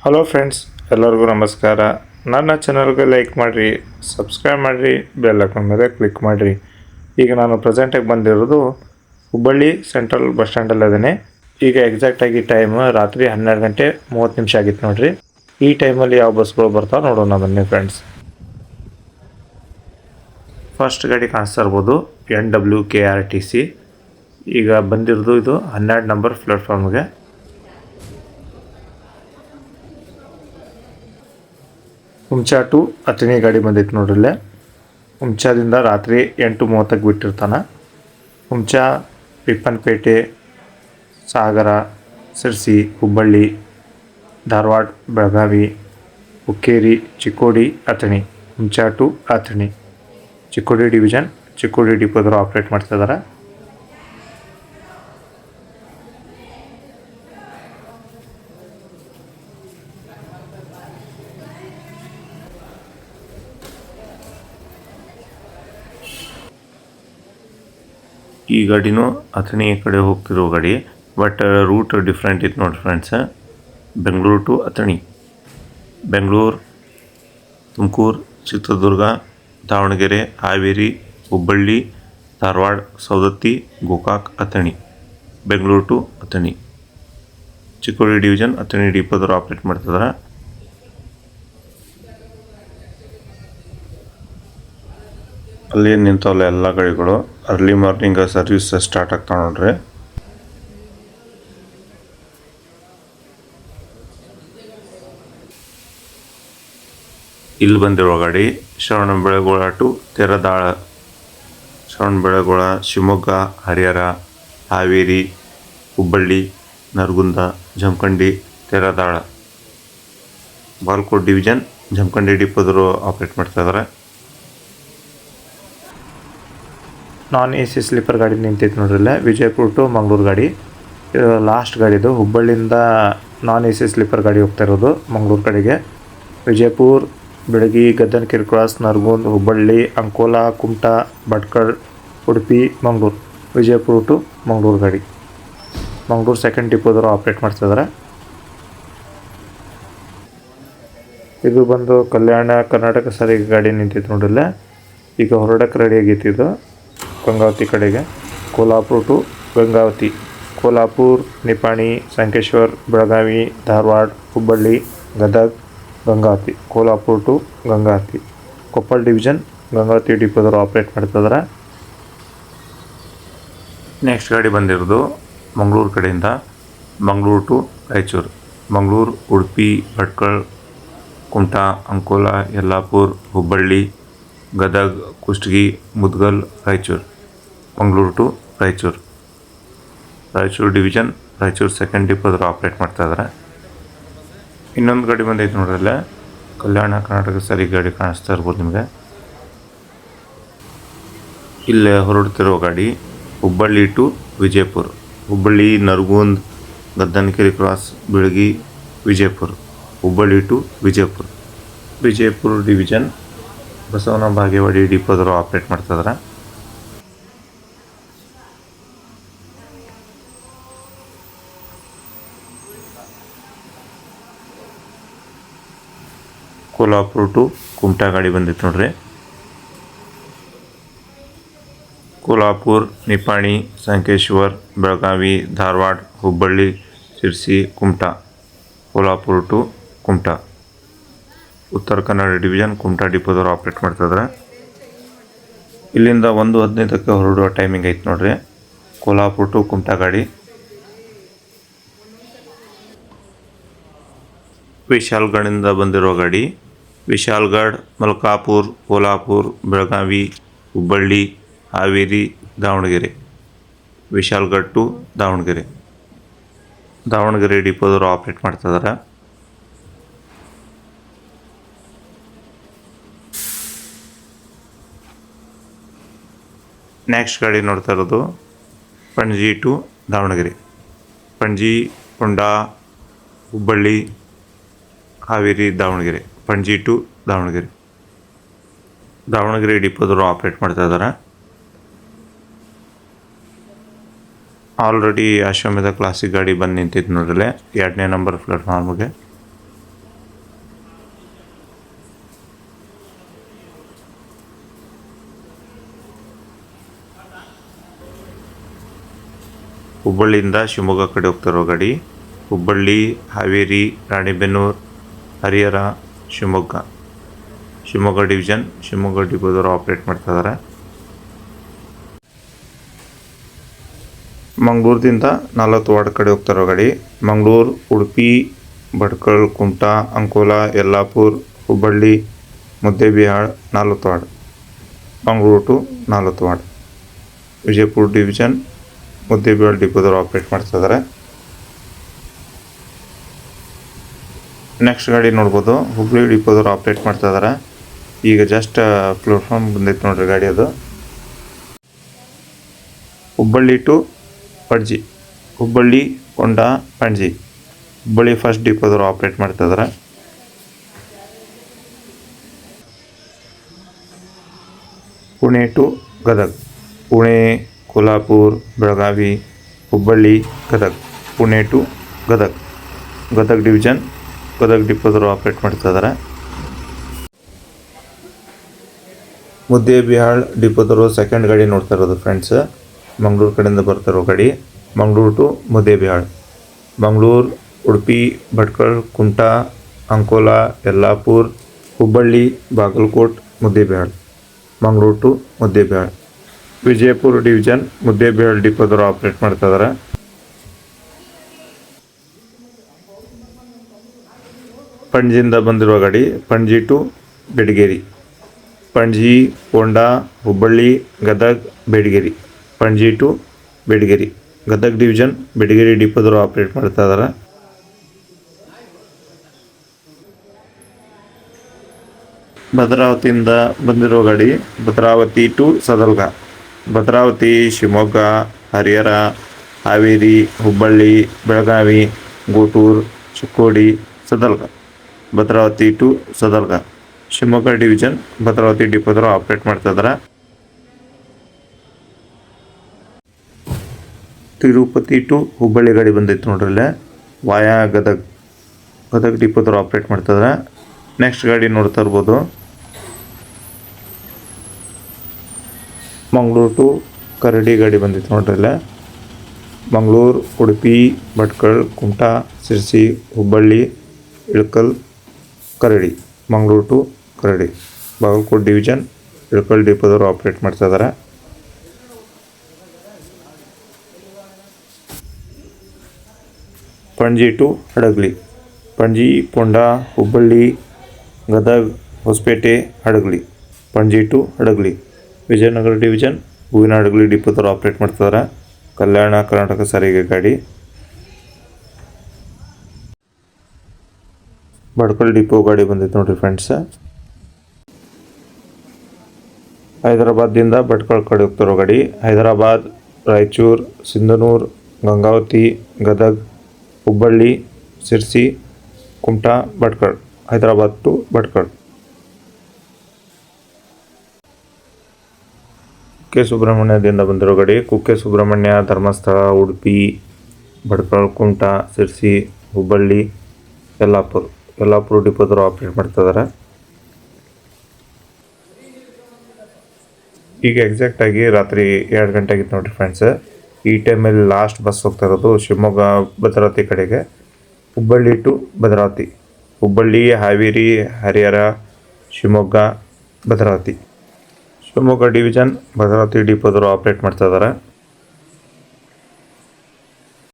Hello friends, ಎಲ್ಲರಿಗೂ ನಮಸ್ಕಾರ. ನನ್ನ ಚಾನಲ್ಗೆ ಲೈಕ್ ಮಾಡಿರಿ, ಸಬ್ಸ್ಕ್ರೈಬ್ ಮಾಡಿರಿ, ಬೆಲ್ ಐಕಾನ್ ಮೇಲೆ ಕ್ಲಿಕ್ ಮಾಡಿರಿ. ಈಗ ನಾನು ಪ್ರೆಸೆಂಟಾಗಿ ಬಂದಿರೋದು ಹುಬ್ಬಳ್ಳಿ ಸೆಂಟ್ರಲ್ ಬಸ್ ಸ್ಟ್ಯಾಂಡಲ್ಲಿದ್ದೇನೆ. ಈಗ ಎಕ್ಸಾಕ್ಟಾಗಿ ಟೈಮ್ ರಾತ್ರಿ 12:30 ಆಗಿತ್ತು ನೋಡಿರಿ. ಈ ಟೈಮಲ್ಲಿ ಯಾವ ಬಸ್ಗಳು ಬರ್ತಾವೆ ನೋಡೋಣ ಬನ್ನಿ ಫ್ರೆಂಡ್ಸ್. ಫಸ್ಟ್ ಗಾಡಿ ಕಾಣಿಸ್ತಾ ಇರ್ಬೋದು NWKRTC. ಈಗ ಬಂದಿರೋದು ಇದು 12 ನಂಬರ್ ಪ್ಲಾಟ್ಫಾರ್ಮ್ಗೆ. ಹುಂಚಾ ಟು ಅಥಣಿ ಗಾಡಿ ಬಂದೈತೆ ನೋಡ್ರಲ್ಲೇ. ಹುಂಚಾದಿಂದ ರಾತ್ರಿ 8:30ಕ್ಕೆ ಬಿಟ್ಟಿರ್ತಾನೆ. ಹುಂಚಾ, ರಿಪ್ಪನ್ಪೇಟೆ, ಸಾಗರ, ಸಿರ್ಸಿ, ಹುಬ್ಬಳ್ಳಿ, ಧಾರವಾಡ, ಬೆಳಗಾವಿ, ಹುಕ್ಕೇರಿ, ಚಿಕ್ಕೋಡಿ, ಅಥಣಿ. ಹುಂಚಾ ಟು ಅಥಣಿ ಚಿಕ್ಕೋಡಿ ಡಿವಿಷನ್, ಚಿಕ್ಕೋಡಿ ಡಿಪೋದವರು ಆಪ್ರೇಟ್ ಮಾಡ್ತಿದ್ದಾರೆ. ಈ ಗಾಡಿನೂ ಅಥಣಿ ಕಡೆ ಹೋಗ್ತಿರೋ ಗಾಡಿ, ಬಟ್ ರೂಟ್ ಡಿಫ್ರೆಂಟ್ ಇತ್ತು ನೋಡಿ friends. Bengaluru to Athani, Bengaluru, Tumakuru, Chitradurga, Davanagere, Haveri, Hubballi, Dharwad, Savadatti, Gokak, Athani. Bengaluru to Athani Chikkodi division, Athani ಡಿಪೋದವರು ಆಪ್ರೇಟ್ ಮಾಡ್ತಿದ್ದಾರೆ. ಅಲ್ಲಿ ನಿಂತವಲ್ಲ ಎಲ್ಲ ಗಾಡಿಗಳು. ಅರ್ಲಿ ಮಾರ್ನಿಂಗ್ ಸರ್ವಿಸ್ ಸ್ಟಾರ್ಟ್ ಆಗ್ತಾವೆ ನೋಡ್ರಿ. ಇಲ್ಲಿ ಬಂದಿರೋ ಗಾಡಿ ಶ್ರವಣಬೆಳಗೊಳ ಟು ತೆರದಾಳ, ಶ್ರವಣಬೆಳಗೊಳ, ಶಿವಮೊಗ್ಗ, ಹರಿಹರ, ಹಾವೇರಿ, ಹುಬ್ಬಳ್ಳಿ, ನರಗುಂದ, ಜಮಖಂಡಿ, ತೆರದಾಳ, ಬಾಲ್ಕೋಟ್ ಡಿವಿಷನ್, ಜಮಖಂಡಿ ಡಿಪೋದವರು ಆಪ್ರೇಟ್ ಮಾಡ್ತಾ ಇದ್ದಾರೆ. ನಾನ್ AC ಸ್ಲೀಪರ್ ಗಾಡಿ ನಿಂತೈತೆ ನೋಡ್ರಲ್ಲ, ವಿಜಯಪುರ ಟು ಮಂಗಳೂರು ಗಾಡಿ. ಲಾಸ್ಟ್ ಗಾಡಿದು ಹುಬ್ಬಳ್ಳಿಯಿಂದ ನಾನ್ AC ಸ್ಲೀಪರ್ ಗಾಡಿ ಹೋಗ್ತಾ ಇರೋದು ಮಂಗಳೂರು ಕಡೆಗೆ. ವಿಜಯಪುರ, ಬೆಳಗಿ, ಗದ್ದನಕೆರೆ ಕ್ರಾಸ್, ನರಗುಂದ, ಹುಬ್ಬಳ್ಳಿ, ಅಂಕೋಲಾ, ಕುಮಟಾ, ಭಟ್ಕಳ, ಉಡುಪಿ, ಮಂಗಳೂರು. ವಿಜಯಪುರ ಟು ಮಂಗಳೂರು ಗಾಡಿ ಮಂಗಳೂರು ಸೆಕೆಂಡ್ ಡಿಪೋದವರು ಆಪ್ರೇಟ್ ಮಾಡ್ತಿದ್ದಾರೆ. ಇದು ಬಂದು ಕಲ್ಯಾಣ ಕರ್ನಾಟಕ ಸಾರಿಗೆ ಗಾಡಿ ನಿಂತೈತೆ ನೋಡಿಲ್ಲ. ಈಗ ಹೊರಡಕ್ಕೆ ರೆಡಿ ಆಗೈತಿ ಇದು ಗಂಗಾವತಿ ಕಡೆಗೆ. Kolhapur to Gangavati, Kolhapur, Nipani, Sankeshwar, Belagavi, Dharwad, Hubballi, Gadag, Gangavati. Kolhapur to Gangavati Koppal division, Gangavati ಡಿಪೋದವರು ಆಪ್ರೇಟ್ ಮಾಡ್ತಿದ್ದಾರೆ. ನೆಕ್ಸ್ಟ್ ಗಾಡಿ ಬಂದಿರೋದು ಮಂಗಳೂರು ಕಡೆಯಿಂದ, Mangaluru to Raichur, Mangaluru, Udupi, Bhatkal, Kumta, Ankola, Yellapur, Hubballi, Gadag, Kushtagi, Mudgal, Raichur. Mangaluru to Raichur, Raichur division, Raichur second ಡಿಪೋದವರು ಆಪ್ರೇಟ್ ಮಾಡ್ತಾ ಇದ್ದಾರೆ. ಇನ್ನೊಂದು ಗಾಡಿ ಬಂದೈತೆ ನೋಡ್ರಲ್ಲ, ಕಲ್ಯಾಣ ಕರ್ನಾಟಕ ಸಾರಿಗೆ ಗಾಡಿ ಕಾಣಿಸ್ತಾ ಇರ್ಬೋದು ನಿಮಗೆ. ಇಲ್ಲೇ ಹೊರಡ್ತಿರೋ ಗಾಡಿ ಹುಬ್ಬಳ್ಳಿ ಟು ವಿಜಯಪುರ, ಹುಬ್ಬಳ್ಳಿ, ನರಗುಂದ, ಗದ್ದನಕೆರೆ ಕ್ರಾಸ್, ಬೆಳಗಿ, Vijayapura. Hubballi to Vijayapura, Vijayapura division, Basavana Bagewadi ಡಿಪೋದವರು operate ಮಾಡ್ತಿದ್ದಾರೆ. ಕೋಲ್ಹಾಪುರ ಟು ಕುಮಟಾ ಗಾಡಿ ಬಂದಿತ್ತು ನೋಡ್ರಿ. Kolhapur, Nipani, Sankeshwar, Belagavi, Dharwad, Hubballi, Sirsi, Kumta. Kolhapur to Kumta Uttara Kannada division, Kumta ಡಿಪೋದವರು operate ಮಾಡ್ತಿದ್ದಾರೆ. ಇಲ್ಲಿಂದ 1:15ಕ್ಕೆ ಹೊರಡುವ ಟೈಮಿಂಗ್ ಐತೆ ನೋಡ್ರಿ. ಕೋಲ್ಹಾಪುರ ಟು ಕುಮಟಾ ಗಾಡಿ. ವಿಶಾಲ್ಗಢಿಂದ ಬಂದಿರೋ ಗಾಡಿ, ವಿಶಾಲ್ಗಢ, ಮಲ್ಕಾಪುರ, ಕೋಲ್ಹಾಪುರ, ಬೆಳಗಾವಿ, ಹುಬ್ಬಳ್ಳಿ, ಹಾವೇರಿ, ದಾವಣಗೆರೆ. ವಿಶಾಲ್ಗಢ ಟು ದಾವಣಗೆರೆ, ದಾವಣಗೆರೆ ಡಿಪೋದವರು ಆಪ್ರೇಟ್ ಮಾಡ್ತಿದ್ದಾರೆ. ನೆಕ್ಸ್ಟ್ ಗಾಡಿ ನೋಡ್ತಾ ಇರೋದು ಪಣಜಿ ಟು ದಾವಣಗೆರೆ, ಪಣಜಿ, ಹೊಂಡಾ, ಹುಬ್ಬಳ್ಳಿ, ಹಾವೇರಿ, ದಾವಣಗೆರೆ. ಪಣಜಿ ಟು ದಾವಣಗೆರೆ, ದಾವಣಗೆರೆ ಡಿಪೋದವರು ಆಪ್ರೇಟ್ ಮಾಡ್ತಾ ಇದ್ದಾರೆ. ಆಲ್ರೆಡಿ ಅಶ್ವಮೇಧ ಕ್ಲಾಸಿಕ್ ಗಾಡಿ ಬಂದು ನಿಂತಿದ್ದು ನೋಡ್ರಲ್ಲೇ 2ನೇ ನಂಬರ್ ಪ್ಲಾಟ್ಫಾರ್ಮ್ಗೆ. ಹುಬ್ಬಳ್ಳಿಯಿಂದ ಶಿವಮೊಗ್ಗ ಕಡೆ ಹೋಗ್ತಿರೋ ಗಾಡಿ. ಹುಬ್ಬಳ್ಳಿ, ಹಾವೇರಿ, ರಾಣಿಬೆನ್ನೂರು, ಹರಿಹರ, ಶಿವಮೊಗ್ಗ ಡಿವಿಷನ್, ಶಿವಮೊಗ್ಗ ಡಿಪೋದವರು ಆಪ್ರೇಟ್ ಮಾಡ್ತಾ ಇದ್ದಾರೆ. ಮಂಗಳೂರದಿಂದ 40 ವಾರ್ಡ್ ಕಡೆ ಹೋಗ್ತಿರೋ ಗಾಡಿ. ಮಂಗಳೂರು, ಉಡುಪಿ, ಭಟ್ಕಳ, ಕುಮಟಾ, ಅಂಕೋಲಾ, ಯಲ್ಲಾಪುರ, ಹುಬ್ಬಳ್ಳಿ, ಮುದ್ದೇಬಿಹಾಳ್ 40 ವಾರ್ಡ್. ಮಂಗಳೂರು ಟು 40 ವಾರ್ಡ್. ವಿಜಯಪುರ ಡಿವಿಷನ್, ಮುದ್ದೇಬಿಹಾಳ್ ಡಿಪೋದವರು ಆಪ್ರೇಟ್ ಮಾಡ್ತಾ ಇದ್ದಾರೆ. ನೆಕ್ಸ್ಟ್ ಗಾಡಿ ನೋಡ್ಬೋದು, ಹುಬ್ಬಳ್ಳಿ ಡಿಪೋದವರು ಆಪ್ರೇಟ್ ಮಾಡ್ತಾ ಇದ್ದಾರೆ. ಈಗ ಜಸ್ಟ್ ಪ್ಲಾಟ್ಫಾರ್ಮ್ ಬಂದೈತೆ ನೋಡ್ರಿ ಗಾಡಿ ಅದು. ಹುಬ್ಬಳ್ಳಿ ಟು ಪಣಜಿ, ಹುಬ್ಬಳ್ಳಿ, ಕೊಂಡಾ, ಪಣಜಿ. ಹುಬ್ಬಳ್ಳಿ ಫಸ್ಟ್ ಡಿಪೋದವರು ಆಪ್ರೇಟ್ ಮಾಡ್ತಾ ಇದ್ದಾರೆ. Pune to Gadag, Pune, Kolhapur, Belagavi, Hubballi, Gadag. Pune to Gadag division, Gadag ಡಿಪೋದವರು ಆಪ್ರೇಟ್ ಮಾಡ್ತಾ ಇದ್ದಾರೆ. ಮುದ್ದೇಬಿಹಾಳ್ ಡಿಪೋದವರು ಸೆಕೆಂಡ್ ಗಾಡಿ ನೋಡ್ತಾ ಇರೋದು ಫ್ರೆಂಡ್ಸ್. ಮಂಗಳೂರು ಕಡೆಯಿಂದ ಬರ್ತಿರೋ ಗಾಡಿ. Mangaluru to Muddebihal. Mangaluru, Udupi, Bhatkal, Kumta, Ankola, Yellapur, Hubballi, Bagalkot, Muddebihal. Mangaluru to Muddebihal. Vijayapura division, Muddebihal ಡಿಪೋದವರು ಆಪ್ರೇಟ್ ಮಾಡ್ತಾ ಇದ್ದಾರೆ. ಪಣಜಿಯಿಂದ ಬಂದಿರುವ ಗಾಡಿ. Panaji to Bedageri, Panaji, Konda, Hubballi, Gadag, Bedageri. Panaji to Bedageri, Gadag division, Bedageri ಡಿಪೋದವರು ಆಪ್ರೇಟ್ ಮಾಡ್ತಾ ಇದ್ದಾರೆ. ಭದ್ರಾವತಿಯಿಂದ ಬಂದಿರೋ ಗಾಡಿ. Bhadravati to Sadalga, Bhadravati, Shivamogga, Harihara, Haveri, Hubballi, Belagavi, Gotur, Chikkodi, Sadalga. Bhadravati to Sadalga, Shivamogga division, Bhadravati ಡಿಪೋದವರು ಆಪ್ರೇಟ್ ಮಾಡ್ತಾ ಇದ್ದಾರೆ. ತಿರುಪತಿ ಟು ಹುಬ್ಬಳ್ಳಿ ಗಾಡಿ ಬಂದೈತೆ ನೋಡ್ರಲ್ಲೇ, ವಾಯಾ ಗದಗ ಡಿಪೋದವರು ಆಪ್ರೇಟ್ ಮಾಡ್ತಾ ಇದ್ದಾರೆ. ನೆಕ್ಸ್ಟ್ ಗಾಡಿ ನೋಡ್ತಾ ಇರ್ಬೋದು, ಮಂಗಳೂರು ಟು ಕರಡಿ ಗಾಡಿ ಬಂದಿತ್ತು ನೋಡ್ರಲ್ಲೇ. ಮಂಗಳೂರು, ಉಡುಪಿ, ಭಟ್ಕಳ, ಕುಮಟಾ, ಸಿರ್ಸಿ, ಹುಬ್ಬಳ್ಳಿ, ಇಳಕಲ್, ಕರಡಿ. ಮಂಗಳೂರು ಟು ಕರಡಿ, ಬಾಗಲಕೋಟೆ ಡಿವಿಷನ್, ಇಳಕಲ್ ಡಿಪೋದವರು ಆಪ್ರೇಟ್ ಮಾಡ್ತಾ ಇದ್ದಾರೆ. Panaji to Hadagali, Panaji, Konda, Hubballi, Gadag, Hosapete, Hadagali. Panaji to Hadagali, Vijayanagara division, Huvina Hadagali ಡಿಪೋದವರು operate ಮಾಡ್ತಿದ್ದಾರೆ. ಕಲ್ಯಾಣ ಕರ್ನಾಟಕ ಸಾರಿಗೆ ಗಾಡಿ. ಭಟ್ಕಳ ಡಿಪೋ ಗಾಡಿ ಬಂದಿತ್ತು ನೋಡ್ರಿ ಫ್ರೆಂಡ್ಸ್. ಹೈದರಾಬಾದ್ದಿಂದ ಭಟ್ಕಳ ಕಡೆ ಹೋಗ್ತಿರೋ ಗಾಡಿ. ಹೈದರಾಬಾದ್, ರಾಯಚೂರು, ಸಿಂಧನೂರು, ಗಂಗಾವತಿ, ಗದಗ, ಹುಬ್ಬಳ್ಳಿ, ಸಿರ್ಸಿ, ಕುಮಟಾ, ಭಟ್ಕಳ. ಹೈದರಾಬಾದ್ ಟು ಭಟ್ಕಳ. ಕುಕ್ಕೆ ಸುಬ್ರಹ್ಮಣ್ಯದಿಂದ ಬಂದಿರೋ ಗಾಡಿ. ಕುಕ್ಕೆ ಸುಬ್ರಹ್ಮಣ್ಯ, ಧರ್ಮಸ್ಥಳ, ಉಡುಪಿ, ಭಟ್ಕಳ, ಕುಮಟಾ, ಸಿರ್ಸಿ, ಹುಬ್ಬಳ್ಳಿ, ಯಲ್ಲಾಪುರ ಡಿಪೋದವರು ಆಪ್ರೇಟ್ ಮಾಡ್ತಾ ಇದ್ದಾರೆ. ಈಗ ಎಕ್ಸಾಕ್ಟಾಗಿ ರಾತ್ರಿ 2 ಗಂಟೆ ಆಗಿತ್ತು ನೋಡಿರಿ ಫ್ರೆಂಡ್ಸ್. ಈ ಟೈಮಲ್ಲಿ ಲಾಸ್ಟ್ ಬಸ್ ಹೋಗ್ತಾ ಇರೋದು ಶಿವಮೊಗ್ಗ ಭದ್ರಾವತಿ ಕಡೆಗೆ. ಹುಬ್ಬಳ್ಳಿ ಟು ಭದ್ರಾವತಿ, ಹುಬ್ಬಳ್ಳಿ, ಹಾವೇರಿ, ಹರಿಹರ, ಶಿವಮೊಗ್ಗ, ಭದ್ರಾವತಿ. ಶಿವಮೊಗ್ಗ ಡಿವಿಷನ್, ಭದ್ರಾವತಿ ಡಿಪೋದವರು ಆಪ್ರೇಟ್ ಮಾಡ್ತಾ ಇದ್ದಾರೆ.